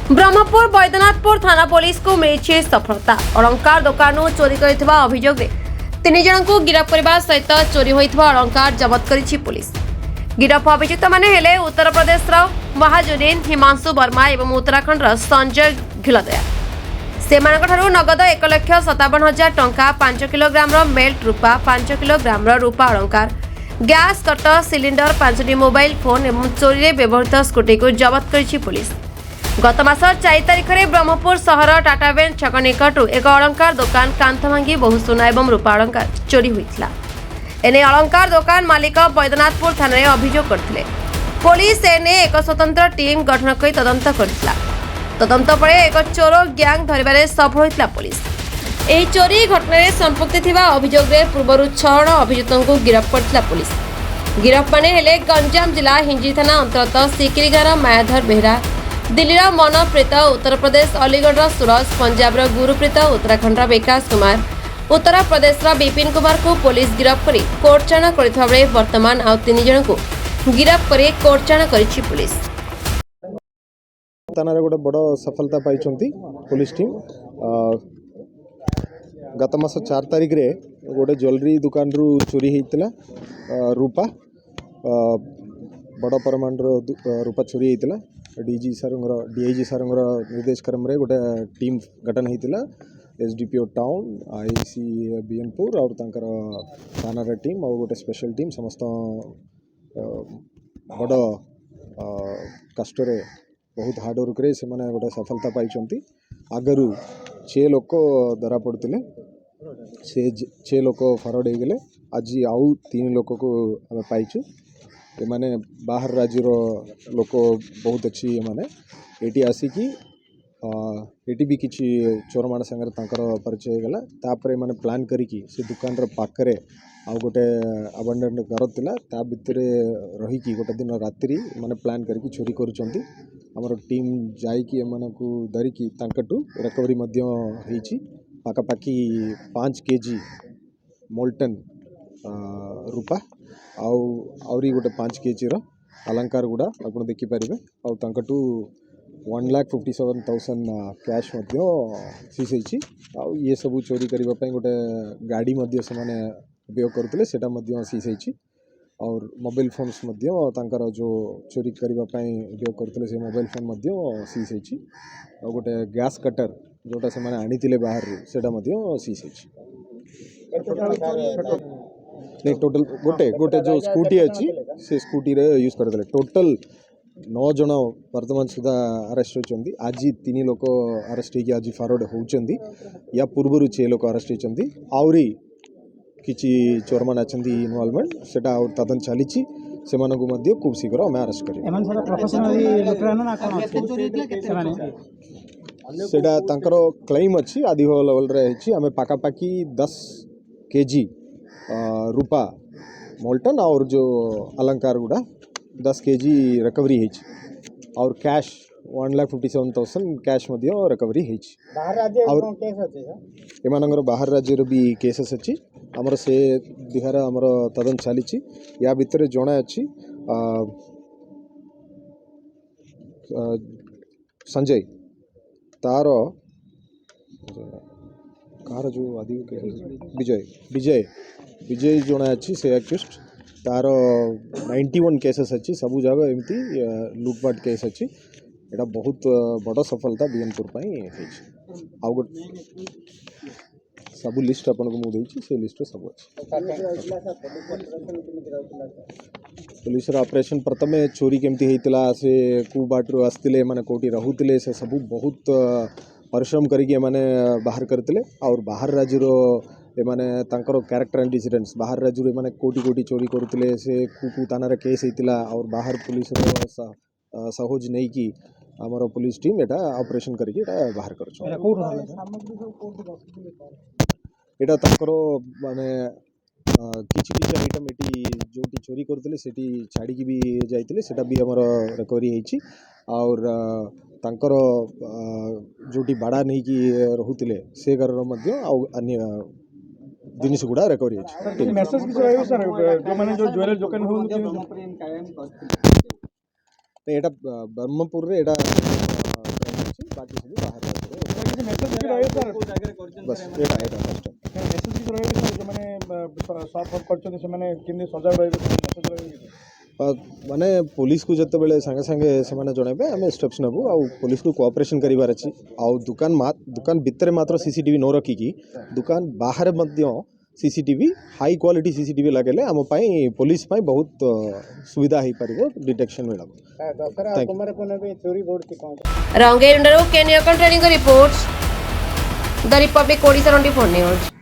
ब्रह्मपुर बैद्यनाथपुर थाना पुलिस को मिली सफलता। अलंकार दुकान चोरी कर अभियोग तीन जन को गिरफ्त करने सहित चोरी होता अलंकार जबत करी पुलिस। गिरफ अभियुक्त माने हेले उत्तर प्रदेश महाजुद्दीन हिमांशु वर्मा एवं उत्तराखंड संजय घिलदया। से नगद 1,57,000 टंका, 5 किलोग्राम मेल्ट रूपा, 5 किलोग्राम रूपा अलंकार, गैस कटर सिलिंडर, 5टी मोबाइल फोन एवं चोरी में व्यवहृत स्कूटी को जबत करी पुलिस। गत मास 4 तारिख में ब्रह्मपुर सहर टाटाबेन छक निकट एक अलंकार दुकान कांथ भांगी बहु सुना एवं रूपा अलंकार चोरी होता। एने अलंकार दुकान मालिक बैद्यनाथपुर थाना अभियोग करथिले। पुलिस एने एक स्वतंत्र टीम गठन कर तदंत करथिला। तदंत पर एक चोर ग्यांग धरबारे सफल होइतला पुलिस। एही चोरी घटना रे संपृक्ति थिबा अभियोग रे पूर्वरु 6 जण अभियुक्तों को गिरफ्त करथिला पुलिस। गिरफ्त माने हेले गंजाम जिला हिंजी थाना अंतर्गत सिकरीगार मायाधर बेहरा, दिल्ली मनप्रीत, उत्तर प्रदेश अलीगढ़ सूरज, पंजाब गुरुप्रीत, उत्तराखंड विकास कुमार, उत्तर प्रदेश विपिन कुमार को पुलिस गिरफ्त कर कोर्टचाण कर वर्तमान आउ 3 जन को गिरफ्त कर कोर्टचाण करिछि पुलिस। थाना गोटे बड़ सफलता पाई पुलिस टीम। गत मास 4 तारिख रे गोटे ज्वेलरी दुकान रू चोरी होता रूपा, बड़ परिमाण रूपा चोरी होता। डीजी सार निर्देश क्रम रे गोटे टीम गठन होता। एसडीपीओ टाउन, आईसी बीएनपुर और थाना टीम और गोटे स्पेशल टीम समस्त बड़ कष्ट बहुत हार्डवर्क रे से माने गोटे सफलता पाई। आगरू 6 लोक धरा पड़ते, से 6 लोक फरवर्ड हो गले। आज आउ 3 लोक को आम पाइचु। ये माने बाहर राज्य लोक बहुत अच्छी माने एटी आसिकी एटी भी किसी चोर मान संगे परिचय होगा। तापर माने प्लान करिकी से दुकान पाखरे आउ गोटे अबंडन घर थिला, ता भितर रहीकी गोटे दिन रात्रि माने प्लान करिकी चोरी करूचंती। हमर टीम जाइकी एमानकु धरिकी तांकटू रिकवरी मध्य होईची। पाखापाखी 5 केजी मोल्टन रूपा आउरी गोटे 5 केजी अलंकार गुड़ा आप देखिपारे। आउ तांकटू 1,57,000 कैश सीज होईची। आउ ये सब चोरी करने गोटे गाड़ी मध्य से माने उपयोग करते सीज होईची। और मोबाइल फोन्स जो चोरी करने उपयोग करते से मोबाइल फोन सीज होईची। और गोटे गैस कटर जोटा से माने आनी बाहर से सीज होईची। नहीं टोटल गोटे गोटे जो स्कूटी अच्छी से स्कूटी रे यूज करते। टोटल 9 जन वर्तमान सुधा अरेस्ट होती। आज 3 लोक अरेस्ट होगी आज फरवर्ड होती। या पूर्व 6 लोक अरेस्ट होती। आउरी किसी चोर मान अच्छा इनवॉल्वमेंट से तदन चली खूब शीघ्र आम अरेस्ट कर क्लेम अच्छी आदि लेवल रे आम पाखापाखी 10 केजी रूपा मोल्टन और जो अलंकार गुड़ा 10 केजी रिकवरी है। और कैश 1,57,000 कैश रिकवरी है। बाहर राज्य भी केसेस अच्छी आमर से बिहार आमर तदन चली। या भितर जड़े अच्छी संजय तार कार जो आदि विजय विजय विजय जड़े अच्छी से एक्यूस्ट तार 91 केसेस अच्छी। सबू जगह एमती लुटपाट केस अच्छी। एटा बहुत बड़ सफलता बीएनपुर आउ गोटे सबू लिस्ट आपन को मुझे से लिस्ट सब अच्छी। पुलिस ऑपरेशन प्रथमे चोरी केमती होता से कौ बाटू आसते माने कोटी रहूले से सबू बहुत परिश्रम करके माने बाहर करते। और बाहर राज्य एमाने तांकर कैरेक्टर एंड डिसीडेंस बाहर राज्य माने कोटी कोटी चोरी करते से कु थाना केस होता। और बाहर पुलिस सहज नहीं कि आमर पुलिस टीम एटा ऑपरेशन करके बाहर कर माने किछि किछि आइटम एटी जो चोरी करते से छाड़ी भी जाइते सेटा भी आमर रिकवरी होईची। और तांकर जोटी बाड़ा नहीं कि रहूले से घर अन्य जिनिस गुड़ा रिकवरी होईची। एटा ब्रह्मपुर रे एटा बस एटा एटा फर्स्ट मेसेज रहिबे जो माने सॉफ्ट वर्क करछन से माने किंदी सजाग रहिबे मेसेज रहिबे माने पुलिस को जते बेले संगे संगे से माने जणेबे आमे स्टेप्स नेबू आ पुलिस को कोऑपरेशन करिवार अछि आ दुकान भितर मात्र सीसीटीवी न रखी की दुकान बाहर मध्य सीसीटीवी हाई क्वालिटी सीसीटीवी लगेले आम पाई पुलिस पाई बहुत सुविधा हो पारिबो डिटेक्शन मेला दसरा कुमार कोने भी चोरी बोर्ड की कौन रंगेरुंडारू केनिया training report the Republic Odisha 24 news.